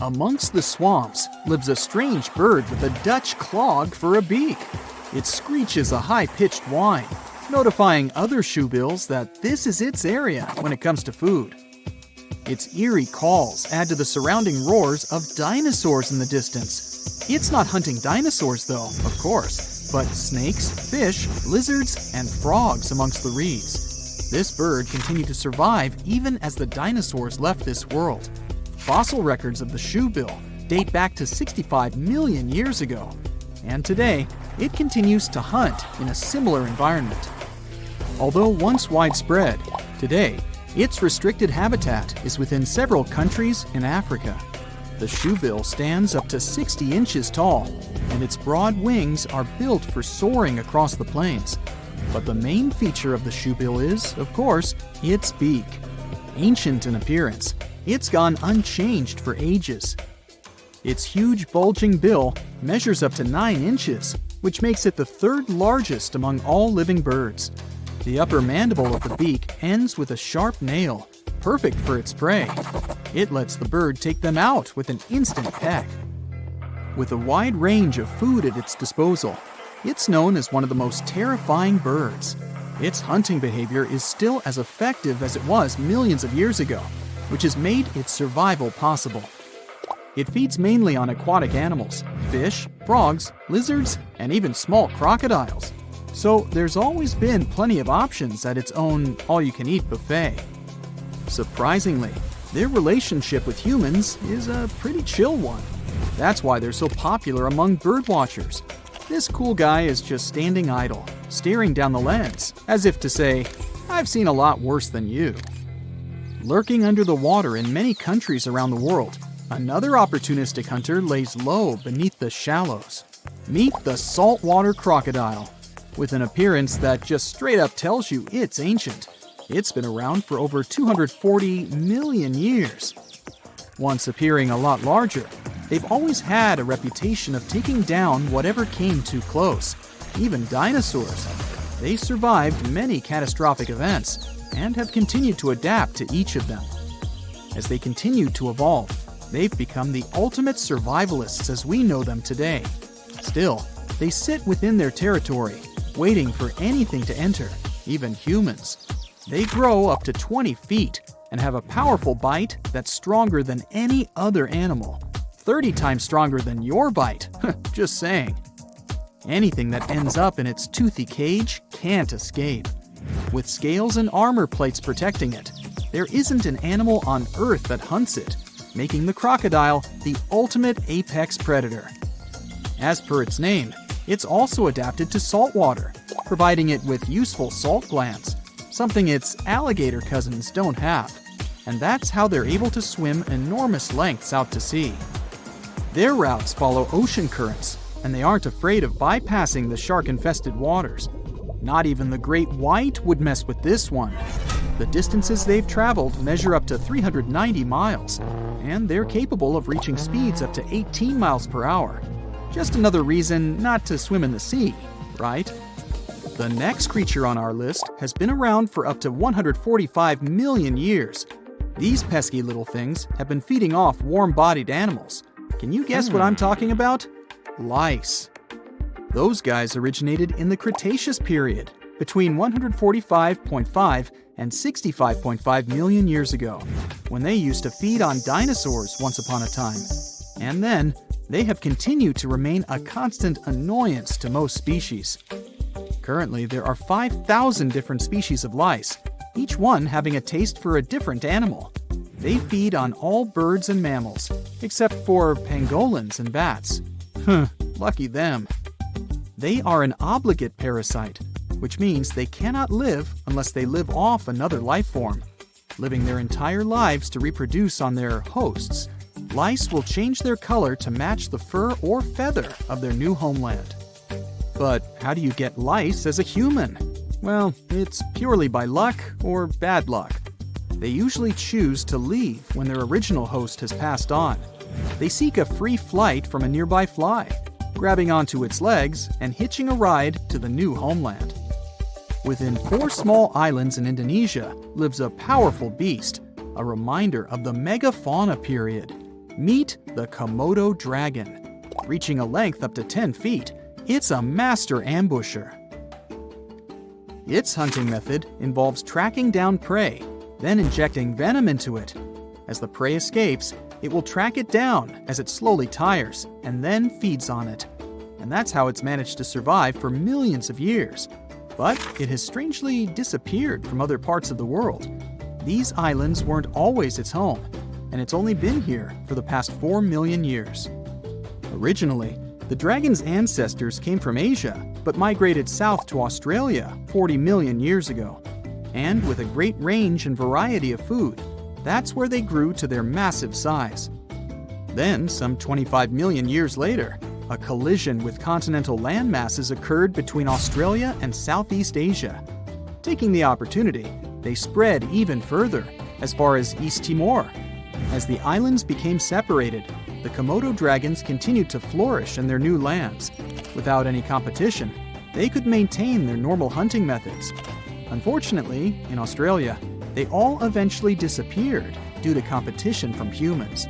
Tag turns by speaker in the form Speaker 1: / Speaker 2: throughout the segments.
Speaker 1: Amongst the swamps lives a strange bird with a Dutch clog for a beak. It screeches a high-pitched whine, notifying other shoebills that this is its area when it comes to food. Its eerie calls add to the surrounding roars of dinosaurs in the distance. It's not hunting dinosaurs though, of course, but snakes, fish, lizards, and frogs amongst the reeds. This bird continued to survive even as the dinosaurs left this world. Fossil records of the shoebill date back to 65 million years ago, and today it continues to hunt in a similar environment. Although once widespread, today its restricted habitat is within several countries in Africa. The shoebill stands up to 60 inches tall, and its broad wings are built for soaring across the plains. But the main feature of the shoebill is, of course, its beak. Ancient in appearance, it's gone unchanged for ages. Its huge bulging bill measures up to 9 inches, which makes it the third largest among all living birds. The upper mandible of the beak ends with a sharp nail, perfect for its prey. It lets the bird take them out with an instant peck. With a wide range of food at its disposal, it's known as one of the most terrifying birds. Its hunting behavior is still as effective as it was millions of years ago, which has made its survival possible. It feeds mainly on aquatic animals, fish, frogs, lizards, and even small crocodiles. So there's always been plenty of options at its own all-you-can-eat buffet. Surprisingly, their relationship with humans is a pretty chill one. That's why they're so popular among birdwatchers. This cool guy is just standing idle, staring down the lens, as if to say, "I've seen a lot worse than you." Lurking under the water in many countries around the world, another opportunistic hunter lays low beneath the shallows. Meet the saltwater crocodile. With an appearance that just straight up tells you it's ancient. It's been around for over 240 million years. Once appearing a lot larger, they've always had a reputation of taking down whatever came too close, even dinosaurs. They survived many catastrophic events and have continued to adapt to each of them. As they continue to evolve, they've become the ultimate survivalists as we know them today. Still, they sit within their territory, waiting for anything to enter, even humans. They grow up to 20 feet and have a powerful bite that's stronger than any other animal. 30 times stronger than your bite, just saying. Anything that ends up in its toothy cage can't escape. With scales and armor plates protecting it, there isn't an animal on Earth that hunts it, making the crocodile the ultimate apex predator. As per its name, it's also adapted to salt water, providing it with useful salt glands, something its alligator cousins don't have. And that's how they're able to swim enormous lengths out to sea. Their routes follow ocean currents, and they aren't afraid of bypassing the shark-infested waters. Not even the great white would mess with this one. The distances they've traveled measure up to 390 miles, and they're capable of reaching speeds up to 18 miles per hour. Just another reason not to swim in the sea, right? The next creature on our list has been around for up to 145 million years. These pesky little things have been feeding off warm-bodied animals. Can you guess what I'm talking about? Lice. Those guys originated in the Cretaceous period, between 145.5 and 65.5 million years ago, when they used to feed on dinosaurs once upon a time. And then, they have continued to remain a constant annoyance to most species. Currently, there are 5,000 different species of lice, each one having a taste for a different animal. They feed on all birds and mammals, except for pangolins and bats. Lucky them. They are an obligate parasite, which means they cannot live unless they live off another life form. Living their entire lives to reproduce on their hosts, lice will change their color to match the fur or feather of their new homeland. But how do you get lice as a human? Well, it's purely by luck or bad luck. They usually choose to leave when their original host has passed on. They seek a free flight from a nearby fly, grabbing onto its legs and hitching a ride to the new homeland. Within 4 small islands in Indonesia lives a powerful beast, a reminder of the megafauna period. Meet the Komodo dragon. Reaching a length up to 10 feet, it's a master ambusher. Its hunting method involves tracking down prey, then injecting venom into it. As the prey escapes, it will track it down as it slowly tires and then feeds on it. And that's how it's managed to survive for millions of years. But it has strangely disappeared from other parts of the world. These islands weren't always its home, and it's only been here for the past 4 million years. Originally, the dragon's ancestors came from Asia, but migrated south to Australia 40 million years ago. And with a great range and variety of food, that's where they grew to their massive size. Then, some 25 million years later, a collision with continental land masses occurred between Australia and Southeast Asia. Taking the opportunity, they spread even further, as far as East Timor. As the islands became separated, the Komodo dragons continued to flourish in their new lands. Without any competition, they could maintain their normal hunting methods. Unfortunately, in Australia, they all eventually disappeared due to competition from humans.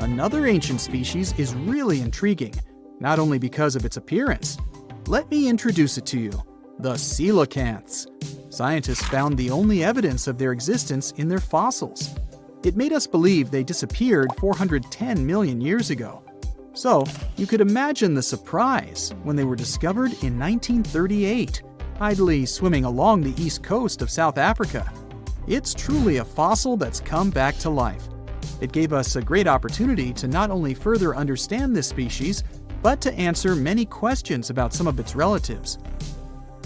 Speaker 1: Another ancient species is really intriguing, not only because of its appearance. Let me introduce it to you, the coelacanths. Scientists found the only evidence of their existence in their fossils. It made us believe they disappeared 410 million years ago. So, you could imagine the surprise when they were discovered in 1938, idly swimming along the east coast of South Africa. It's truly a fossil that's come back to life. It gave us a great opportunity to not only further understand this species, but to answer many questions about some of its relatives.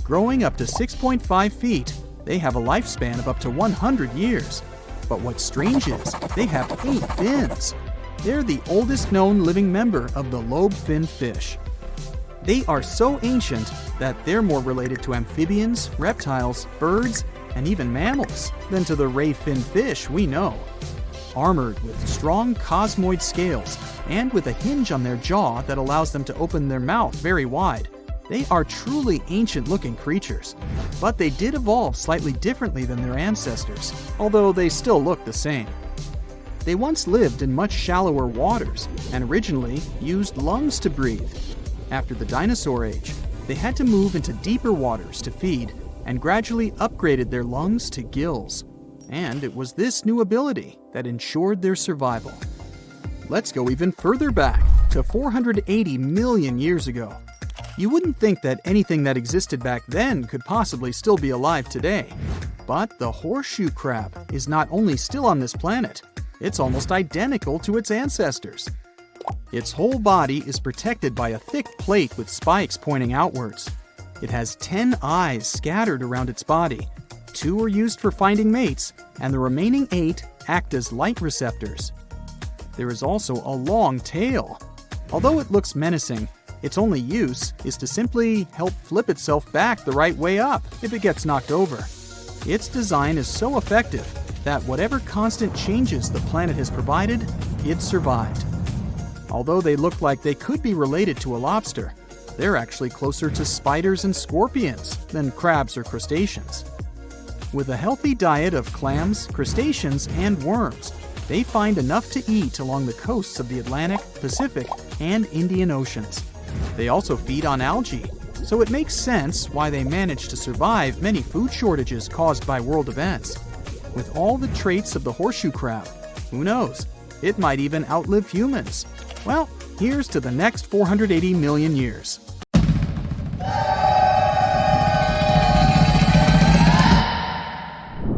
Speaker 1: Growing up to 6.5 feet, they have a lifespan of up to 100 years. But what's strange is they have 8 fins. They're the oldest known living member of the lobe-finned fish. They are so ancient that they're more related to amphibians, reptiles, birds, and even mammals than to the ray-finned fish we know. Armored with strong cosmoid scales and with a hinge on their jaw that allows them to open their mouth very wide, they are truly ancient-looking creatures. But they did evolve slightly differently than their ancestors, although they still look the same. They once lived in much shallower waters and originally used lungs to breathe. After the dinosaur age, they had to move into deeper waters to feed and gradually upgraded their lungs to gills. And it was this new ability that ensured their survival. Let's go even further back, to 480 million years ago. You wouldn't think that anything that existed back then could possibly still be alive today. But the horseshoe crab is not only still on this planet, it's almost identical to its ancestors. Its whole body is protected by a thick plate with spikes pointing outwards. It has 10 eyes scattered around its body. 2 are used for finding mates, and the remaining 8 act as light receptors. There is also a long tail. Although it looks menacing, its only use is to simply help flip itself back the right way up if it gets knocked over. Its design is so effective that whatever constant changes the planet has provided, it survived. Although they look like they could be related to a lobster, they're actually closer to spiders and scorpions than crabs or crustaceans. With a healthy diet of clams, crustaceans, and worms, they find enough to eat along the coasts of the Atlantic, Pacific, and Indian Oceans. They also feed on algae, so it makes sense why they managed to survive many food shortages caused by world events. With all the traits of the horseshoe crab, who knows, it might even outlive humans. Well, here's to the next 480 million years.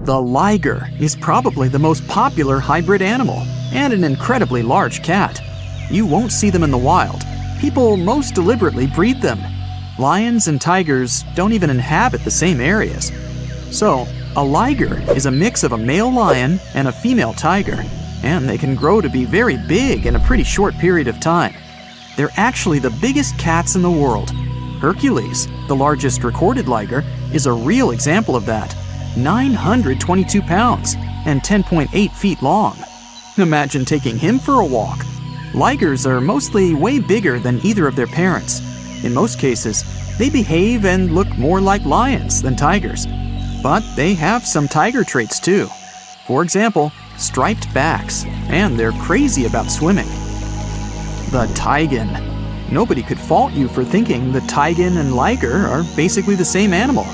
Speaker 1: The liger is probably the most popular hybrid animal and an incredibly large cat. You won't see them in the wild. People most deliberately breed them. Lions and tigers don't even inhabit the same areas. So, a liger is a mix of a male lion and a female tiger, and they can grow to be very big in a pretty short period of time. They're actually the biggest cats in the world. Hercules, the largest recorded liger, is a real example of that. 922 pounds and 10.8 feet long. Imagine taking him for a walk. Ligers are mostly way bigger than either of their parents. In most cases, they behave and look more like lions than tigers. But they have some tiger traits too. For example, striped backs, and they're crazy about swimming. The taigen. Nobody could fault you for thinking the taigen and liger are basically the same animal.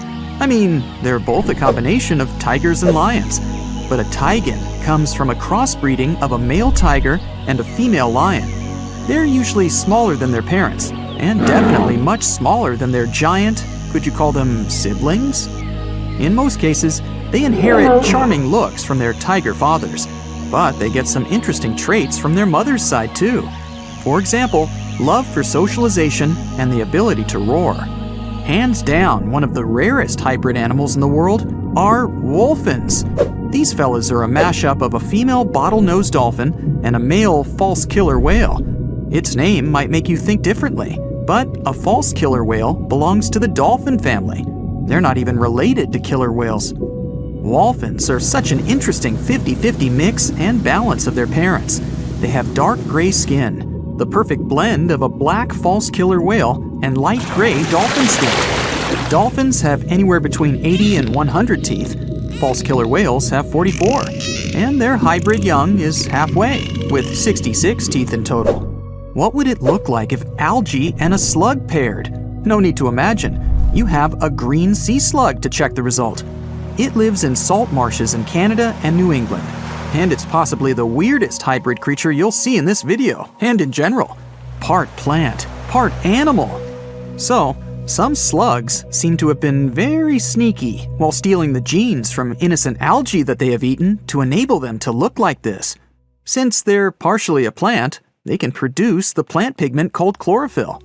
Speaker 1: I mean, they're both a combination of tigers and lions. But a taigen comes from a crossbreeding of a male tiger and a female lion. They're usually smaller than their parents, and definitely much smaller than their giant, could you call them siblings? In most cases, they inherit charming looks from their tiger fathers, but they get some interesting traits from their mother's side too. For example, love for socialization and the ability to roar. Hands down, one of the rarest hybrid animals in the world are wolphins. These fellas are a mashup of a female bottlenose dolphin and a male false killer whale. Its name might make you think differently, but a false killer whale belongs to the dolphin family. They're not even related to killer whales. Wolphins are such an interesting 50-50 mix and balance of their parents. They have dark gray skin, the perfect blend of a black false killer whale and light gray dolphin skin. Dolphins have anywhere between 80 and 100 teeth. False killer whales have 44, and their hybrid young is halfway, with 66 teeth in total. What would it look like if algae and a slug paired? No need to imagine. You have a green sea slug to check the result. It lives in salt marshes in Canada and New England, and it's possibly the weirdest hybrid creature you'll see in this video, and in general. Part plant, part animal. So, some slugs seem to have been very sneaky while stealing the genes from innocent algae that they have eaten to enable them to look like this. Since they're partially a plant, they can produce the plant pigment called chlorophyll.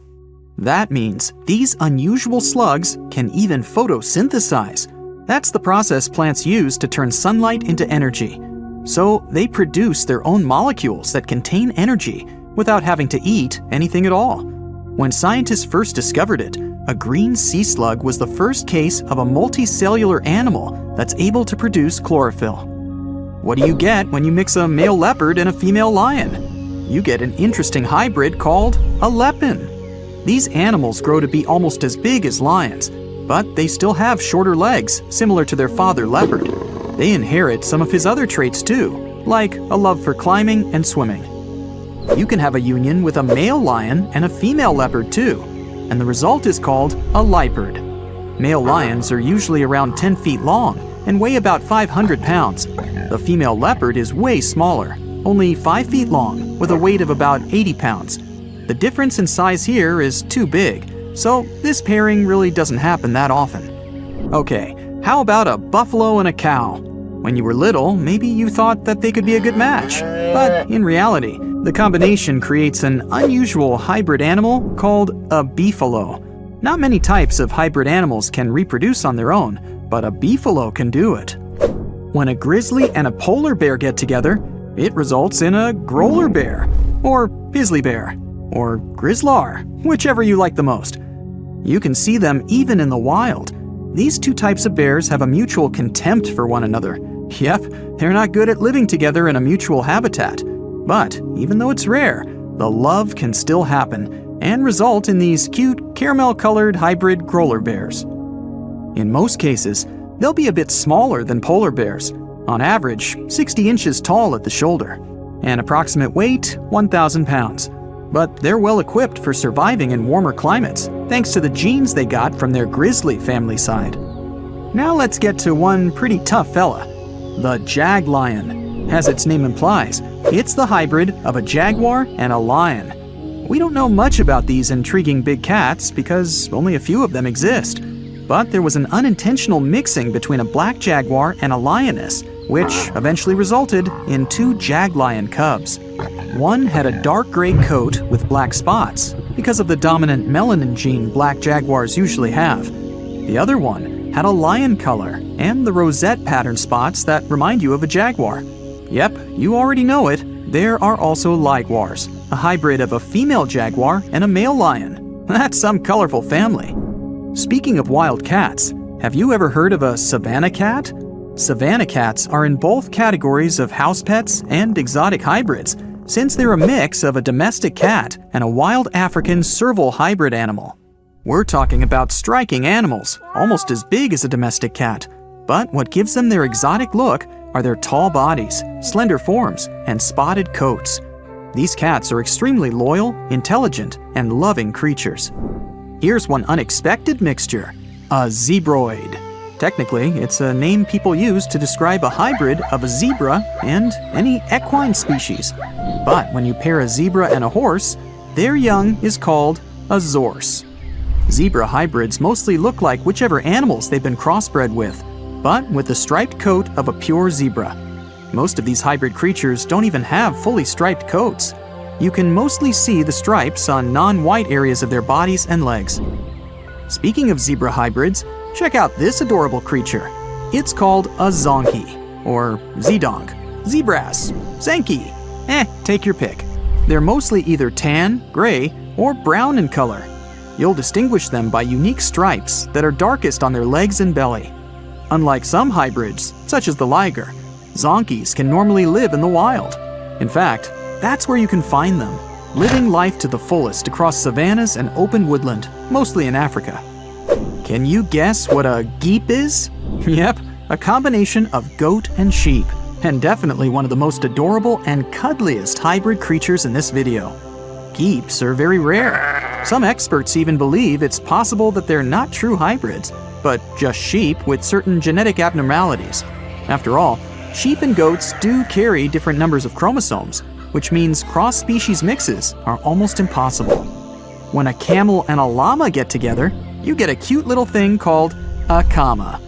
Speaker 1: That means these unusual slugs can even photosynthesize. That's the process plants use to turn sunlight into energy. So they produce their own molecules that contain energy without having to eat anything at all. When scientists first discovered it, a green sea slug was the first case of a multicellular animal that's able to produce chlorophyll. What do you get when you mix a male leopard and a female lion? You get an interesting hybrid called a lepin. These animals grow to be almost as big as lions, but they still have shorter legs, similar to their father leopard. They inherit some of his other traits too, like a love for climbing and swimming. You can have a union with a male lion and a female leopard too, and the result is called a leopard. Male lions are usually around 10 feet long and weigh about 500 pounds. The female leopard is way smaller, only 5 feet long, with a weight of about 80 pounds. The difference in size here is too big, so this pairing really doesn't happen that often. Okay, how about a buffalo and a cow? When you were little, maybe you thought that they could be a good match, but in reality, the combination creates an unusual hybrid animal called a beefalo. Not many types of hybrid animals can reproduce on their own, but a beefalo can do it. When a grizzly and a polar bear get together, it results in a growler bear, or grizzly bear, or grizzlar, whichever you like the most. You can see them even in the wild. These two types of bears have a mutual contempt for one another. Yep, they're not good at living together in a mutual habitat. But even though it's rare, the love can still happen and result in these cute caramel-colored hybrid growler bears. In most cases, they'll be a bit smaller than polar bears, on average 60 inches tall at the shoulder, and approximate weight 1,000 pounds. But they're well equipped for surviving in warmer climates, thanks to the genes they got from their grizzly family side. Now let's get to one pretty tough fella, the jag lion. As its name implies, it's the hybrid of a jaguar and a lion. We don't know much about these intriguing big cats because only a few of them exist. But there was an unintentional mixing between a black jaguar and a lioness, which eventually resulted in 2 jag-lion cubs. One had a dark gray coat with black spots because of the dominant melanin gene black jaguars usually have. The other one had a lion color and the rosette pattern spots that remind you of a jaguar. Yep, you already know it. There are also liguars, a hybrid of a female jaguar and a male lion. That's some colorful family. Speaking of wild cats, have you ever heard of a savanna cat? Savanna cats are in both categories of house pets and exotic hybrids, since they're a mix of a domestic cat and a wild African serval hybrid animal. We're talking about striking animals, almost as big as a domestic cat. But what gives them their exotic look are their tall bodies, slender forms, and spotted coats. These cats are extremely loyal, intelligent, and loving creatures. Here's one unexpected mixture: a zebroid. Technically, it's a name people use to describe a hybrid of a zebra and any equine species. But when you pair a zebra and a horse, their young is called a zorse. Zebra hybrids mostly look like whichever animals they've been crossbred with, but with the striped coat of a pure zebra. Most of these hybrid creatures don't even have fully striped coats. You can mostly see the stripes on non-white areas of their bodies and legs. Speaking of zebra hybrids, check out this adorable creature. It's called a zonkey, or zedonk, zebras, zenki. Take your pick. They're mostly either tan, gray, or brown in color. You'll distinguish them by unique stripes that are darkest on their legs and belly. Unlike some hybrids, such as the liger, zonkies can normally live in the wild. In fact, that's where you can find them, living life to the fullest across savannas and open woodland, mostly in Africa. Can you guess what a geep is? Yep, a combination of goat and sheep, and definitely one of the most adorable and cuddliest hybrid creatures in this video. Geeps are very rare. Some experts even believe it's possible that they're not true hybrids, but just sheep with certain genetic abnormalities. After all, sheep and goats do carry different numbers of chromosomes, which means cross-species mixes are almost impossible. When a camel and a llama get together, you get a cute little thing called a kama.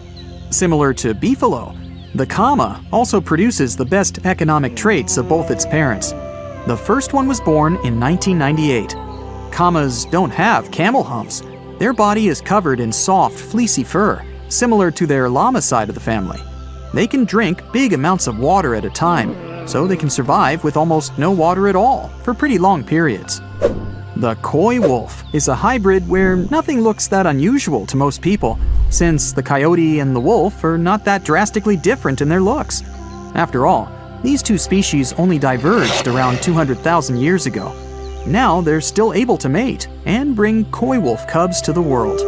Speaker 1: Similar to beefalo, the kama also produces the best economic traits of both its parents. The first one was born in 1998. Kamas don't have camel humps. Their body is covered in soft, fleecy fur, similar to their llama side of the family. They can drink big amounts of water at a time, so they can survive with almost no water at all for pretty long periods. The coy wolf is a hybrid where nothing looks that unusual to most people, since the coyote and the wolf are not that drastically different in their looks. After all, these two species only diverged around 200,000 years ago. Now they're still able to mate and bring coy wolf cubs to the world.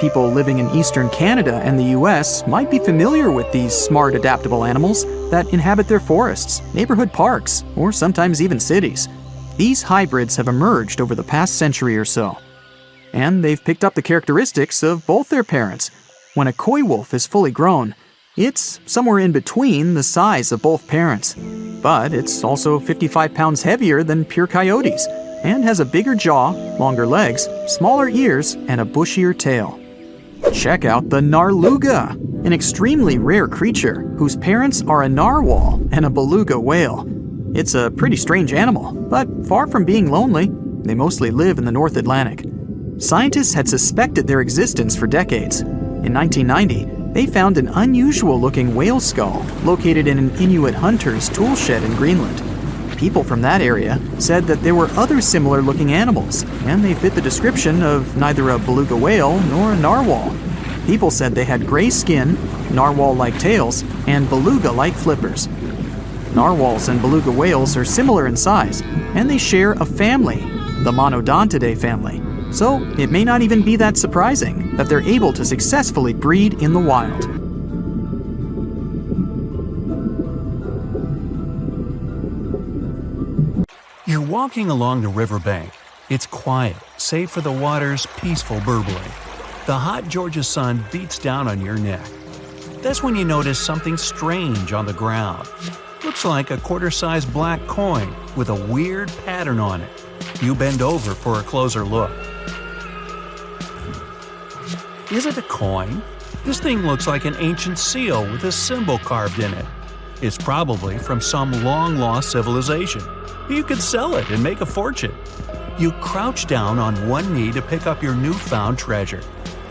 Speaker 1: People living in eastern Canada and the US might be familiar with these smart, adaptable animals that inhabit their forests, neighborhood parks, or sometimes even cities. These hybrids have emerged over the past century or so, and they've picked up the characteristics of both their parents. When a coy wolf is fully grown, it's somewhere in between the size of both parents, but it's also 55 pounds heavier than pure coyotes and has a bigger jaw, longer legs, smaller ears, and a bushier tail. Check out the narluga, an extremely rare creature whose parents are a narwhal and a beluga whale. It's a pretty strange animal, but far from being lonely, they mostly live in the North Atlantic. Scientists had suspected their existence for decades. In 1990, they found an unusual-looking whale skull located in an Inuit hunter's tool shed in Greenland. People from that area said that there were other similar-looking animals, and they fit the description of neither a beluga whale nor a narwhal. People said they had gray skin, narwhal-like tails, and beluga-like flippers. Narwhals and beluga whales are similar in size, and they share a family, the Monodontidae family. So it may not even be that surprising that they're able to successfully breed in the wild.
Speaker 2: You're walking along the riverbank. It's quiet, save for the water's peaceful burbling. The hot Georgia sun beats down on your neck. That's when you notice something strange on the ground. Looks like a quarter-sized black coin with a weird pattern on it. You bend over for a closer look. Is it a coin? This thing looks like an ancient seal with a symbol carved in it. It's probably from some long-lost civilization. You could sell it and make a fortune. You crouch down on one knee to pick up your newfound treasure.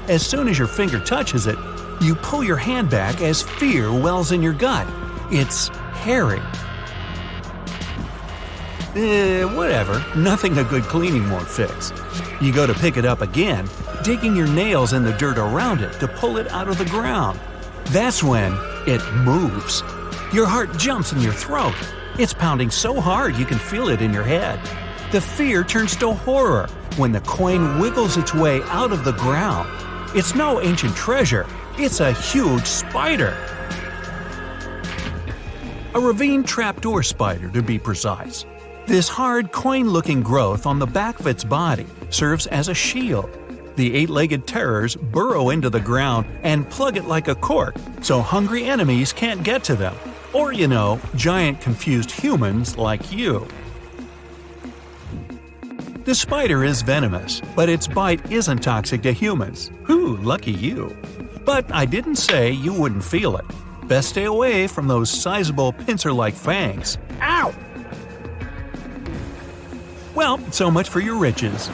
Speaker 2: As soon as your finger touches it, you pull your hand back as fear wells in your gut. It's hairy. Whatever. Nothing a good cleaning won't fix. You go to pick it up again, digging your nails in the dirt around it to pull it out of the ground. That's when it moves. Your heart jumps in your throat. It's pounding so hard you can feel it in your head. The fear turns to horror when the coin wiggles its way out of the ground. It's no ancient treasure. It's a huge spider. A ravine trapdoor spider to be precise. This hard, coin-looking growth on the back of its body serves as a shield. The eight-legged terrors burrow into the ground and plug it like a cork, so hungry enemies can't get to them. Or, giant confused humans like you. The spider is venomous, but its bite isn't toxic to humans. Whew, lucky you. But I didn't say you wouldn't feel it. Best stay away from those sizable pincer-like fangs. Ow! Well, so much for your riches.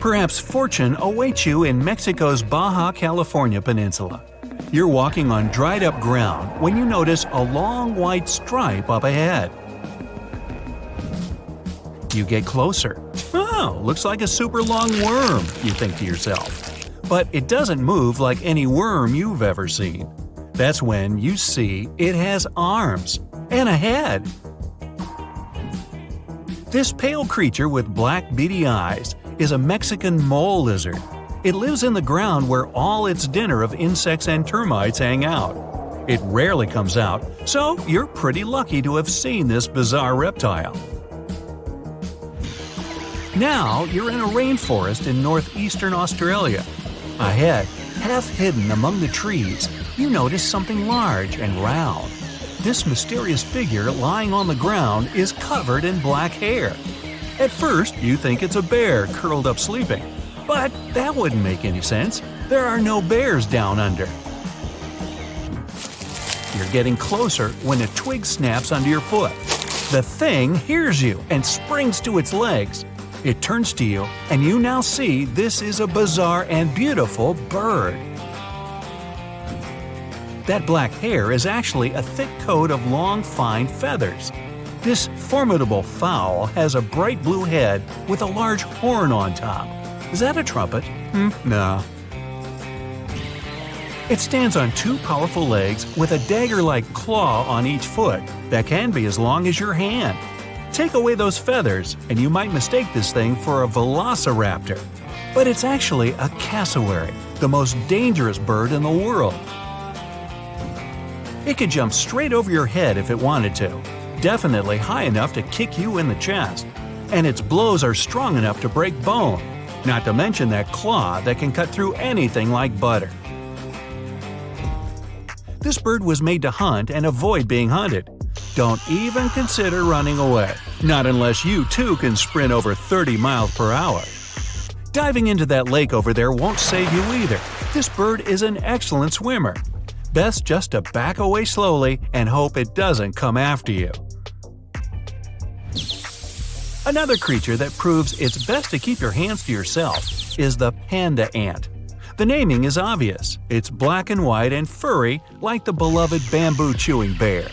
Speaker 2: Perhaps fortune awaits you in Mexico's Baja California peninsula. You're walking on dried-up ground when you notice a long white stripe up ahead. You get closer. Oh, looks like a super long worm, you think to yourself. But it doesn't move like any worm you've ever seen. That's when you see it has arms and a head. This pale creature with black beady eyes is a Mexican mole lizard. It lives in the ground where all its dinner of insects and termites hang out. It rarely comes out, so you're pretty lucky to have seen this bizarre reptile. Now you're in a rainforest in northeastern Australia. Ahead, half hidden among the trees, you notice something large and round. This mysterious figure lying on the ground is covered in black hair. At first, you think it's a bear curled up sleeping. But that wouldn't make any sense. There are no bears down under. You're getting closer when a twig snaps under your foot. The thing hears you and springs to its legs. It turns to you, and you now see this is a bizarre and beautiful bird. That black hair is actually a thick coat of long, fine feathers. This formidable fowl has a bright blue head with a large horn on top. Is that a trumpet? No. It stands on two powerful legs with a dagger-like claw on each foot that can be as long as your hand. Take away those feathers, and you might mistake this thing for a velociraptor. But it's actually a cassowary, the most dangerous bird in the world. It could jump straight over your head if it wanted to, definitely high enough to kick you in the chest. And its blows are strong enough to break bone, not to mention that claw that can cut through anything like butter. This bird was made to hunt and avoid being hunted. Don't even consider running away, not unless you too can sprint over 30 miles per hour. Diving into that lake over there won't save you either. This bird is an excellent swimmer. Best just to back away slowly and hope it doesn't come after you. Another creature that proves it's best to keep your hands to yourself is the panda ant. The naming is obvious. It's black and white and furry like the beloved bamboo-chewing bear.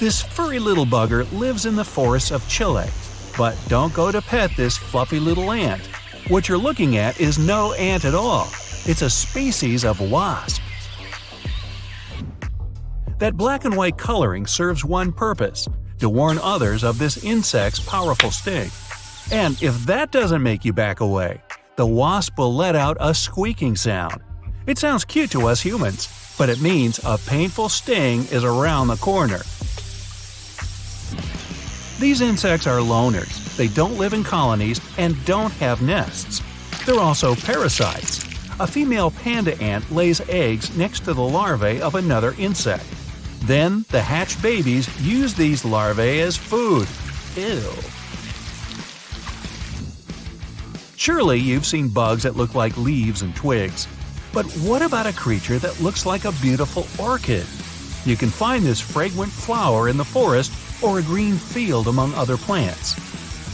Speaker 2: This furry little bugger lives in the forests of Chile. But don't go to pet this fluffy little ant. What you're looking at is no ant at all. It's a species of wasp. That black and white coloring serves one purpose – to warn others of this insect's powerful sting. And if that doesn't make you back away, the wasp will let out a squeaking sound. It sounds cute to us humans, but it means a painful sting is around the corner. These insects are loners. They don't live in colonies and don't have nests. They're also parasites. A female panda ant lays eggs next to the larvae of another insect. Then, the hatched babies use these larvae as food. Ew. Surely you've seen bugs that look like leaves and twigs. But what about a creature that looks like a beautiful orchid? You can find this fragrant flower in the forest or a green field among other plants.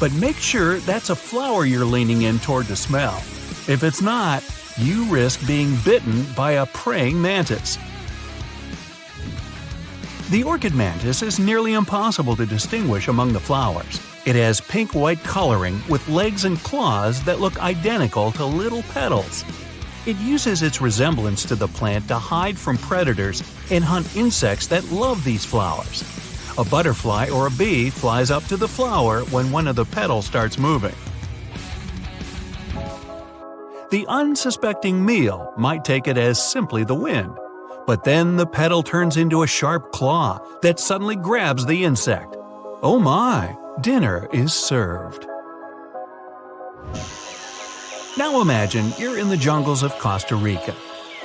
Speaker 2: But make sure that's a flower you're leaning in toward to smell. If it's not, you risk being bitten by a praying mantis. The orchid mantis is nearly impossible to distinguish among the flowers. It has pink-white coloring with legs and claws that look identical to little petals. It uses its resemblance to the plant to hide from predators and hunt insects that love these flowers. A butterfly or a bee flies up to the flower when one of the petals starts moving. The unsuspecting meal might take it as simply the wind. But then the petal turns into a sharp claw that suddenly grabs the insect. Oh my! Dinner is served. Now imagine you're in the jungles of Costa Rica.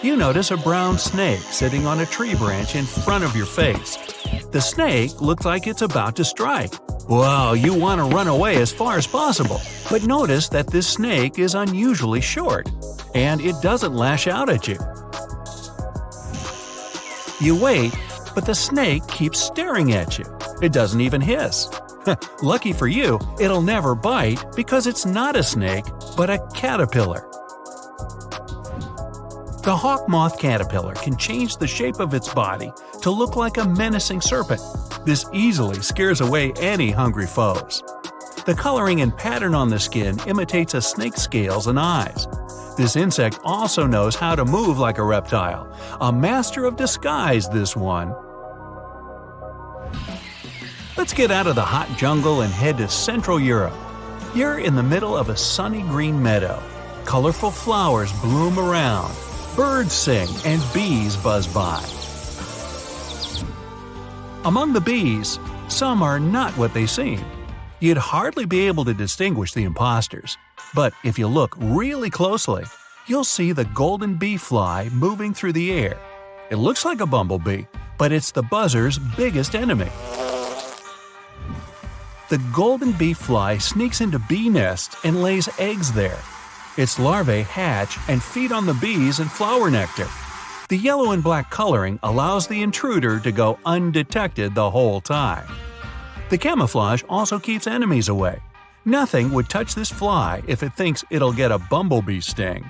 Speaker 2: You notice a brown snake sitting on a tree branch in front of your face. The snake looks like it's about to strike. Well, you want to run away as far as possible, but notice that this snake is unusually short, and it doesn't lash out at you. You wait, but the snake keeps staring at you. It doesn't even hiss. Lucky for you, it'll never bite because it's not a snake, but a caterpillar. The hawk moth caterpillar can change the shape of its body to look like a menacing serpent. This easily scares away any hungry foes. The coloring and pattern on the skin imitates a snake's scales and eyes. This insect also knows how to move like a reptile. A master of disguise, this one. Let's get out of the hot jungle and head to Central Europe. You're in the middle of a sunny green meadow. Colorful flowers bloom around. Birds sing and bees buzz by. Among the bees, some are not what they seem. You'd hardly be able to distinguish the imposters. But if you look really closely, you'll see the golden bee fly moving through the air. It looks like a bumblebee, but it's the buzzer's biggest enemy. The golden bee fly sneaks into bee nests and lays eggs there. Its larvae hatch and feed on the bees and flower nectar. The yellow and black coloring allows the intruder to go undetected the whole time. The camouflage also keeps enemies away. Nothing would touch this fly if it thinks it'll get a bumblebee sting.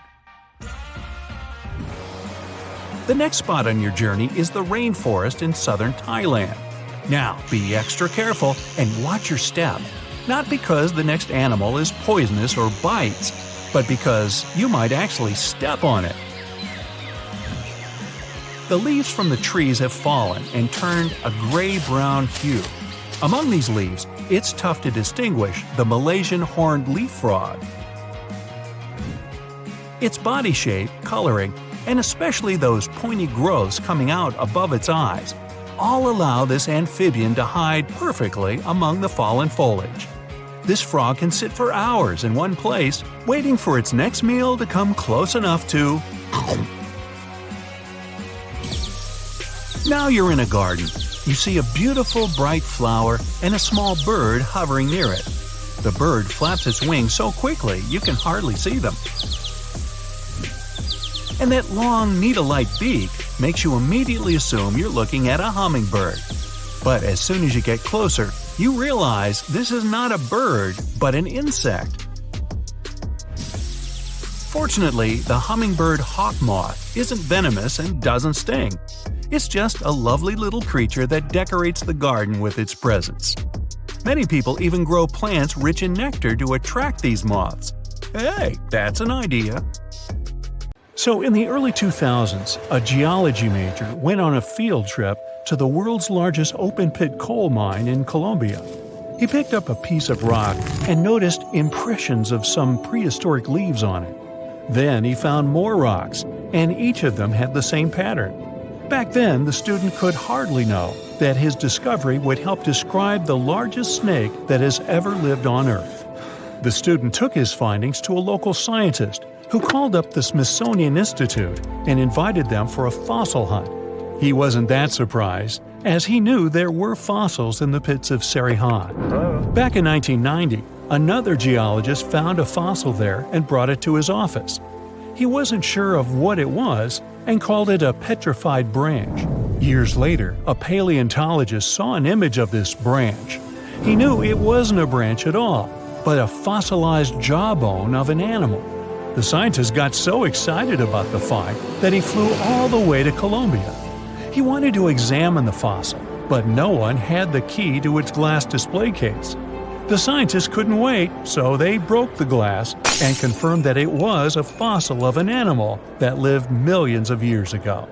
Speaker 2: The next spot on your journey is the rainforest in southern Thailand. Now, be extra careful and watch your step. Not because the next animal is poisonous or bites, but because you might actually step on it. The leaves from the trees have fallen and turned a gray-brown hue. Among these leaves, it's tough to distinguish the Malaysian horned leaf frog. Its body shape, coloring, and especially those pointy growths coming out above its eyes all allow this amphibian to hide perfectly among the fallen foliage. This frog can sit for hours in one place, waiting for its next meal to come close enough to… Now you're in a garden. You see a beautiful bright flower and a small bird hovering near it. The bird flaps its wings so quickly you can hardly see them. And that long needle-like beak makes you immediately assume you're looking at a hummingbird. But as soon as you get closer, you realize this is not a bird, but an insect. Fortunately, the hummingbird hawk moth isn't venomous and doesn't sting. It's just a lovely little creature that decorates the garden with its presence. Many people even grow plants rich in nectar to attract these moths. Hey, that's an idea. So in the early 2000s, a geology major went on a field trip to the world's largest open-pit coal mine in Colombia. He picked up a piece of rock and noticed impressions of some prehistoric leaves on it. Then he found more rocks, and each of them had the same pattern. Back then, the student could hardly know that his discovery would help describe the largest snake that has ever lived on Earth. The student took his findings to a local scientist who called up the Smithsonian Institute and invited them for a fossil hunt. He wasn't that surprised, as he knew there were fossils in the pits of Sahara. Back in 1990, another geologist found a fossil there and brought it to his office. He wasn't sure of what it was and called it a petrified branch. Years later, a paleontologist saw an image of this branch. He knew it wasn't a branch at all, but a fossilized jawbone of an animal. The scientist got so excited about the find that he flew all the way to Colombia. He wanted to examine the fossil, but no one had the key to its glass display case. The scientists couldn't wait, so they broke the glass and confirmed that it was a fossil of an animal that lived millions of years ago.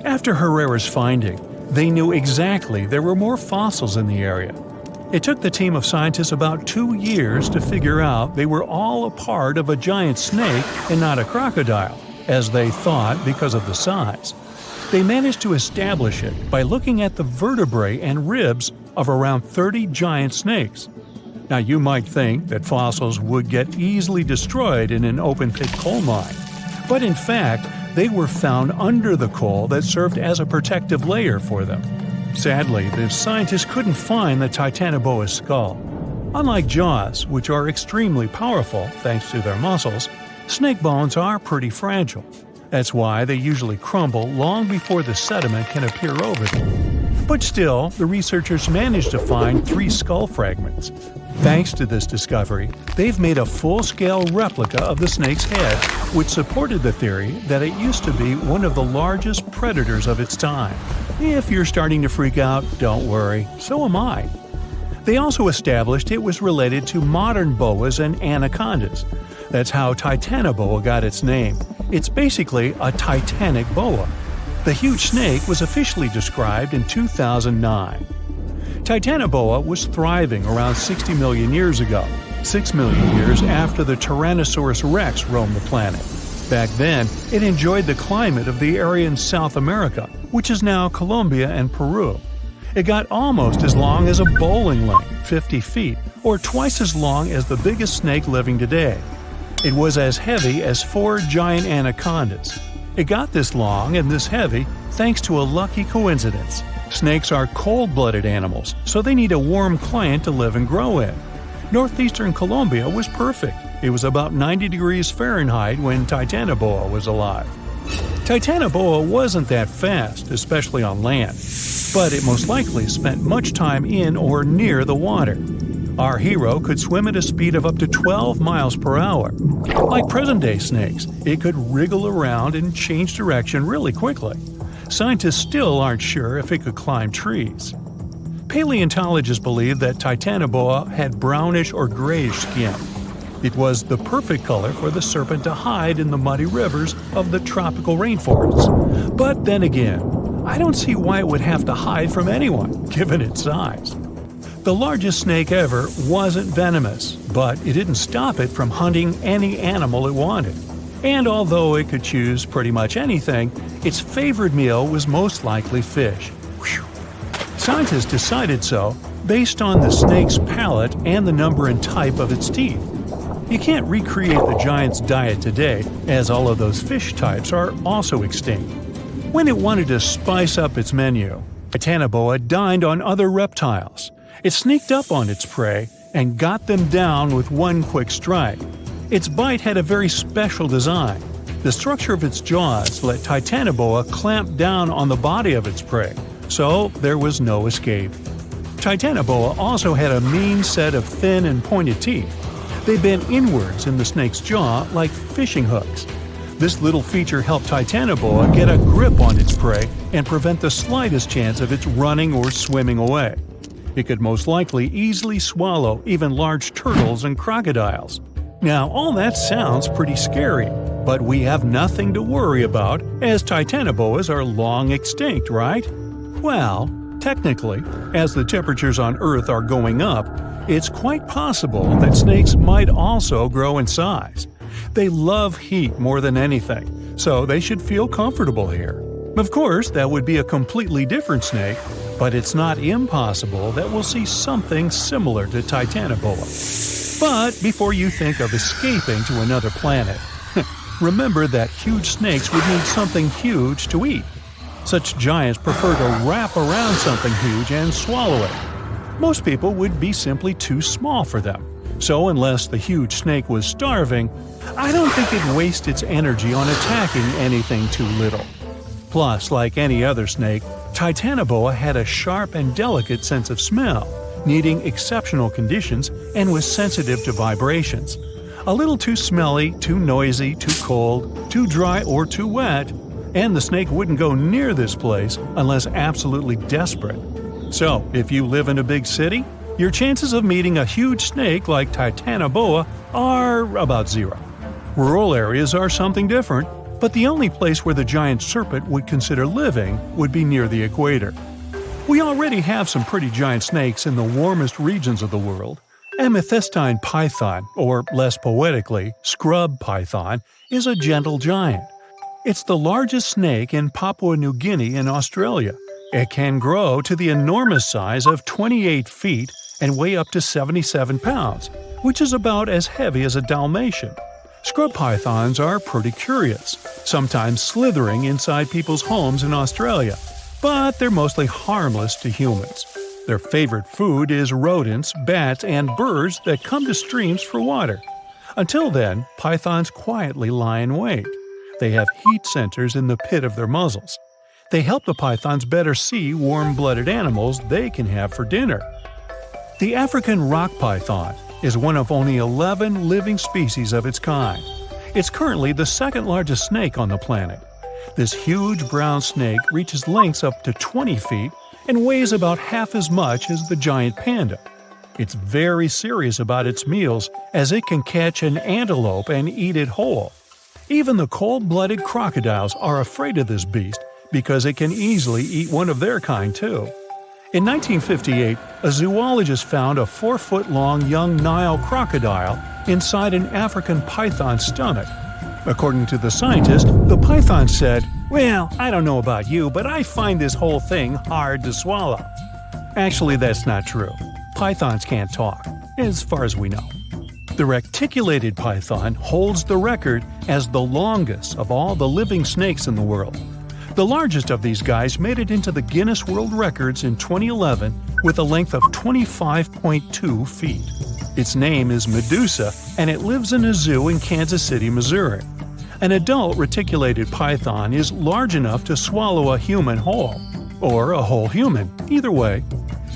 Speaker 2: After Herrera's finding, they knew exactly there were more fossils in the area. It took the team of scientists about 2 years to figure out they were all a part of a giant snake and not a crocodile, as they thought because of the size. They managed to establish it by looking at the vertebrae and ribs of around 30 giant snakes. Now you might think that fossils would get easily destroyed in an open-pit coal mine, but in fact, they were found under the coal that served as a protective layer for them. Sadly, the scientists couldn't find the Titanoboa's skull. Unlike jaws, which are extremely powerful thanks to their muscles, snake bones are pretty fragile. That's why they usually crumble long before the sediment can appear over them. But still, the researchers managed to find 3 skull fragments. Thanks to this discovery, they've made a full-scale replica of the snake's head, which supported the theory that it used to be one of the largest predators of its time. If you're starting to freak out, don't worry, so am I. They also established it was related to modern boas and anacondas. That's how Titanoboa got its name. It's basically a titanic boa. The huge snake was officially described in 2009. Titanoboa was thriving around 60 million years ago, 6 million years after the Tyrannosaurus rex roamed the planet. Back then, it enjoyed the climate of the area in South America, which is now Colombia and Peru. It got almost as long as a bowling lane, 50 feet, or twice as long as the biggest snake living today. It was as heavy as 4 giant anacondas. It got this long and this heavy thanks to a lucky coincidence. Snakes are cold-blooded animals, so they need a warm climate to live and grow in. Northeastern Colombia was perfect. It was about 90 degrees Fahrenheit when Titanoboa was alive. Titanoboa wasn't that fast, especially on land, but it most likely spent much time in or near the water. Our hero could swim at a speed of up to 12 miles per hour. Like present-day snakes, it could wriggle around and change direction really quickly. Scientists still aren't sure if it could climb trees. Paleontologists believe that Titanoboa had brownish or grayish skin. It was the perfect color for the serpent to hide in the muddy rivers of the tropical rainforests. But then again, I don't see why it would have to hide from anyone, given its size. The largest snake ever wasn't venomous, but it didn't stop it from hunting any animal it wanted. And although it could choose pretty much anything, its favorite meal was most likely fish. Whew. Scientists decided so based on the snake's palate and the number and type of its teeth. You can't recreate the giant's diet today, as all of those fish types are also extinct. When it wanted to spice up its menu, Titanoboa dined on other reptiles. It sneaked up on its prey and got them down with one quick strike. Its bite had a very special design. The structure of its jaws let Titanoboa clamp down on the body of its prey, so there was no escape. Titanoboa also had a mean set of thin and pointed teeth. They bent inwards in the snake's jaw like fishing hooks. This little feature helped Titanoboa get a grip on its prey and prevent the slightest chance of its running or swimming away. It could most likely easily swallow even large turtles and crocodiles. Now, all that sounds pretty scary, but we have nothing to worry about as Titanoboas are long extinct, right? Well, technically, as the temperatures on Earth are going up, it's quite possible that snakes might also grow in size. They love heat more than anything, so they should feel comfortable here. Of course, that would be a completely different snake, but it's not impossible that we'll see something similar to Titanoboa. But before you think of escaping to another planet, remember that huge snakes would need something huge to eat. Such giants prefer to wrap around something huge and swallow it. Most people would be simply too small for them. So unless the huge snake was starving, I don't think it'd waste its energy on attacking anything too little. Plus, like any other snake, Titanoboa had a sharp and delicate sense of smell, needing exceptional conditions, and was sensitive to vibrations. A little too smelly, too noisy, too cold, too dry, or too wet, and the snake wouldn't go near this place unless absolutely desperate. So, if you live in a big city, your chances of meeting a huge snake like Titanoboa are about 0. Rural areas are something different, but the only place where the giant serpent would consider living would be near the equator. We already have some pretty giant snakes in the warmest regions of the world. Amethystine python, or less poetically, scrub python, is a gentle giant. It's the largest snake in Papua New Guinea in Australia. It can grow to the enormous size of 28 feet and weigh up to 77 pounds, which is about as heavy as a Dalmatian. Scrub pythons are pretty curious, sometimes slithering inside people's homes in Australia, but they're mostly harmless to humans. Their favorite food is rodents, bats, and birds that come to streams for water. Until then, pythons quietly lie in wait. They have heat sensors in the pit of their muzzles. They help the pythons better see warm-blooded animals they can have for dinner. The African rock python is one of only 11 living species of its kind. It's currently the second largest snake on the planet. This huge brown snake reaches lengths up to 20 feet and weighs about half as much as the giant panda. It's very serious about its meals, as it can catch an antelope and eat it whole. Even the cold-blooded crocodiles are afraid of this beast because it can easily eat one of their kind too. In 1958, a zoologist found a 4-foot-long young Nile crocodile inside an African python's stomach. According to the scientist, the python said, "Well, I don't know about you, but I find this whole thing hard to swallow." Actually, that's not true. Pythons can't talk, as far as we know. The reticulated python holds the record as the longest of all the living snakes in the world. The largest of these guys made it into the Guinness World Records in 2011 with a length of 25.2 feet. Its name is Medusa, and it lives in a zoo in Kansas City, Missouri. An adult reticulated python is large enough to swallow a human whole, or a whole human, either way.